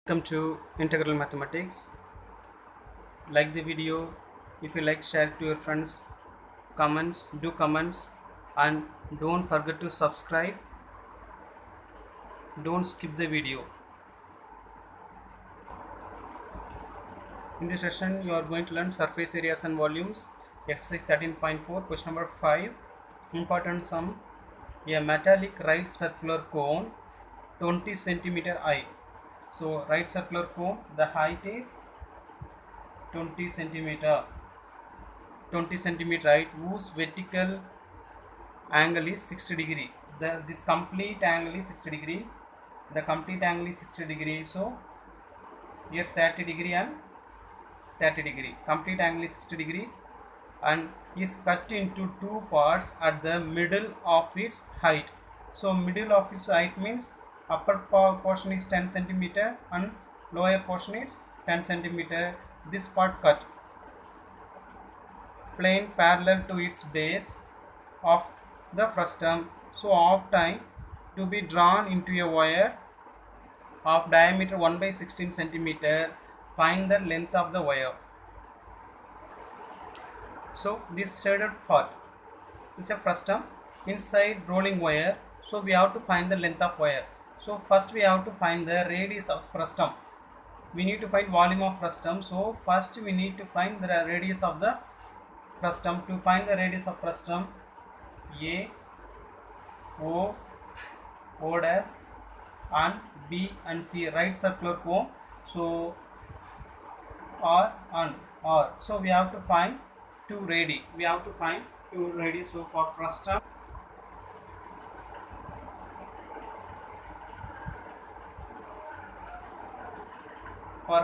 Welcome to Integral Mathematics. Like the video, if you like, share it to your friends. Do comments, and don't forget to subscribe. Don't skip the video. In this session, you are going to learn surface areas and volumes. Exercise 13.4, question number 5. Important sum. A metallic right circular cone 20 centimeter high. So, right circular cone, the height is 20 centimeter. 20 centimeter height, whose vertical angle is 60 degree. This complete angle is 60 degree. The complete angle is 60 degree. So here 30 degree and 30 degree. Complete angle is 60 degree and is cut into two parts at the middle of its height. So middle of its height means upper portion is 10 centimeter and lower portion is 10 centimeter. This part cut. Plane parallel to its base of the frustum, so of time to be drawn into a wire of diameter 1 by 16 centimeter. Find the length of the wire. So this shaded part is a frustum, inside rolling wire, so we have to find the length of wire. So first we have to find the radius of frustum. We need to find volume of frustum, so first we need to find the radius of the frustum. To find the radius of frustum, A, O, O dash and B and C, right circular cone, so R and R. So we have to find two radii. So for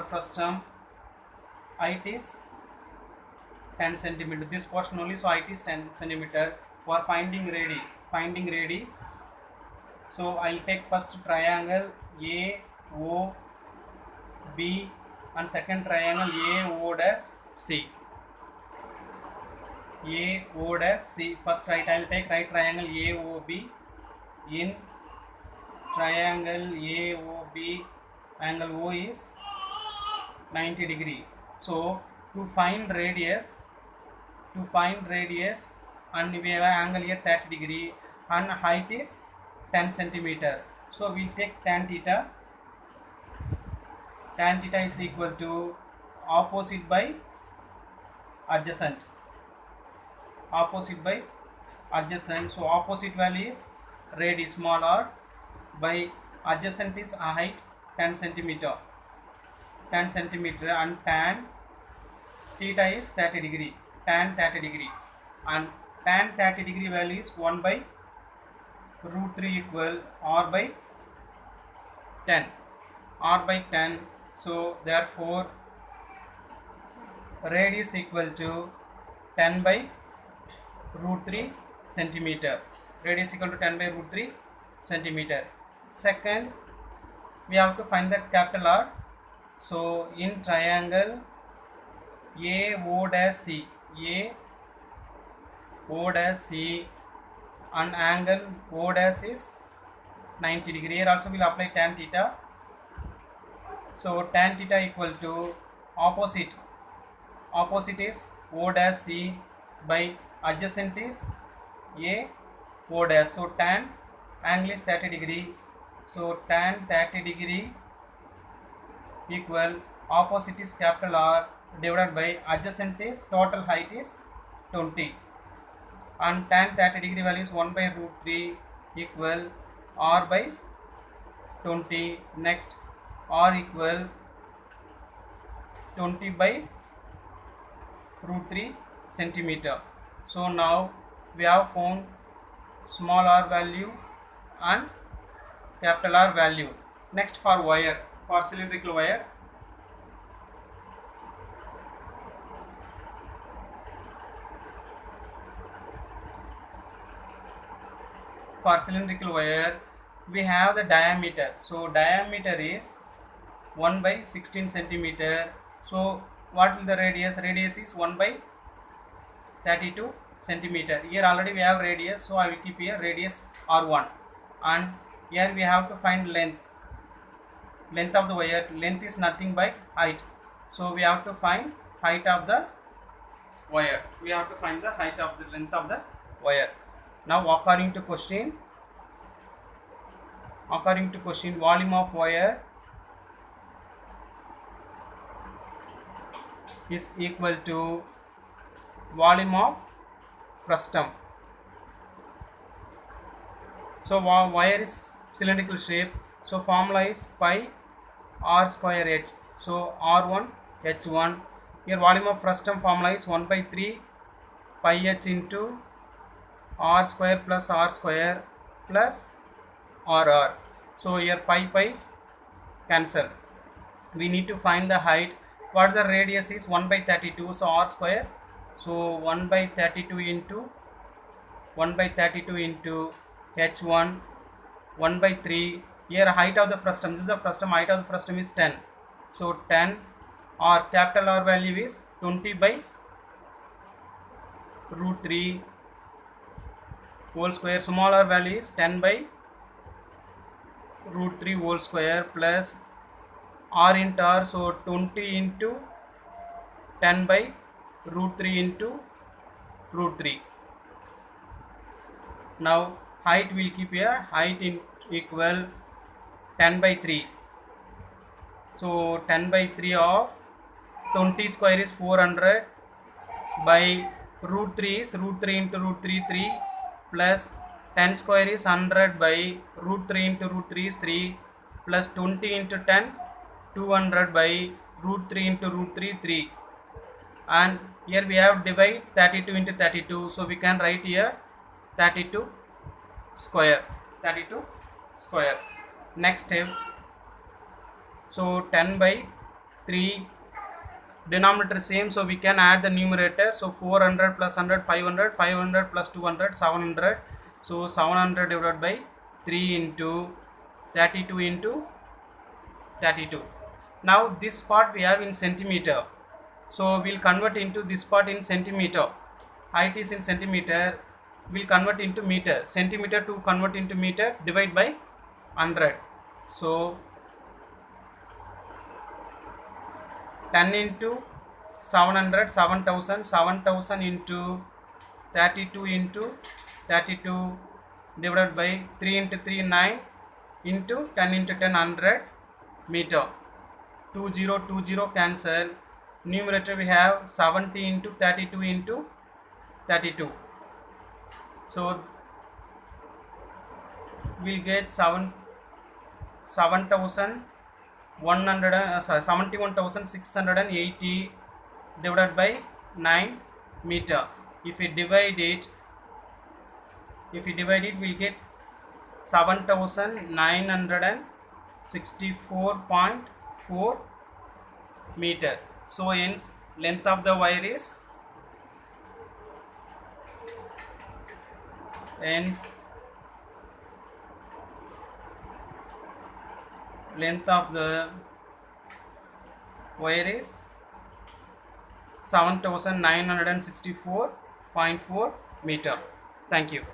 frustum, height is 10 centimeter. This portion only, so height is 10 centimeter. For finding radii, so I'll take first triangle A O B and second triangle A O dash C. A O dash C. First I'll take right triangle A O B. In triangle A O B, angle O is 90 degree. So to find radius, and we have angle here 30 degree and height is 10 centimeter. So we'll take tan theta. Tan theta is equal to opposite by adjacent. So opposite value is radii small r by adjacent is height 10 centimeter. And tan theta is 30 degree. Tan 30 degree and tan 30 degree value is 1 by root 3 equal r by 10. So therefore radius equal to 10 by root 3 centimeter. Second, we have to find the capital R. So in triangle A O dash C, and angle O dash is 90 degree. Here also we will apply tan theta. So tan theta equal to opposite is O dash C by adjacent is A O dash. So tan angle is 30 degree. So tan 30 degree equal opposite is capital R divided by adjacent is total height is 20 and tan 30 degree value is 1 by root 3 equal r by 20. Next r equal 20 by root 3 centimeter. So now we have found small r value and capital R value. Next for wire, for cylindrical wire, we have the diameter. So diameter is 1 by 16 centimeter. So what will the radius? Radius is 1 by 32 centimeter. Here already we have radius, so I will keep here radius R1. And here we have to find length. length of the wire. Length is nothing but height. So we have to find height of the wire. We have to find the height of the length of the wire. Now according to question, volume of wire is equal to volume of frustum. So wire is cylindrical shape. So formula is pi r square h. So r1 h1. Here volume of frustum formula is 1 by 3 pi h into r square plus rr. So here pi cancel. We need to find the height. What the radius is 1 by 32. So r square. So 1 by 32 into h1 1 by 3. Here height of the frustum. This is the frustum. Height of the frustum is 10. So 10 or capital R value is 20 by root 3 whole square. Small r value is 10 by root 3 whole square plus r into r. So 20 into 10 by root 3 into root 3. Now height will keep here. Height equal 10 by 3. So 10 by 3 of 20 square is 400 by root 3 is root 3 into root 3 3 plus 10 square is 100 by root 3 into root 3 is 3 plus 20 into 10 200 by root 3 into root 3 3. And here we have divide 32 into 32. So we can write here 32 square. Next step. So 10 by 3, denominator same, so we can add the numerator. So 400 plus 100 500, 500 plus 200 700. So 700 divided by 3 into 32 into 32. Now this part we have in centimeter. So we'll convert into this part in centimeter. Height is in centimeter. We'll convert into meter. Centimeter to convert into meter, divide by 100. So 10 into 700, 7000, 7000 into 32 into 32 divided by 3 into 3 9 into 10 into 10 100 meter. 20 cancel. Numerator we have 70 into 32 into 32. So we'll get 71,680 divided by 9 meter. If we divide it, we'll get 7,964.4 meter. So hence length of the wire is length of the wire is 7,964.4 meter. Thank you.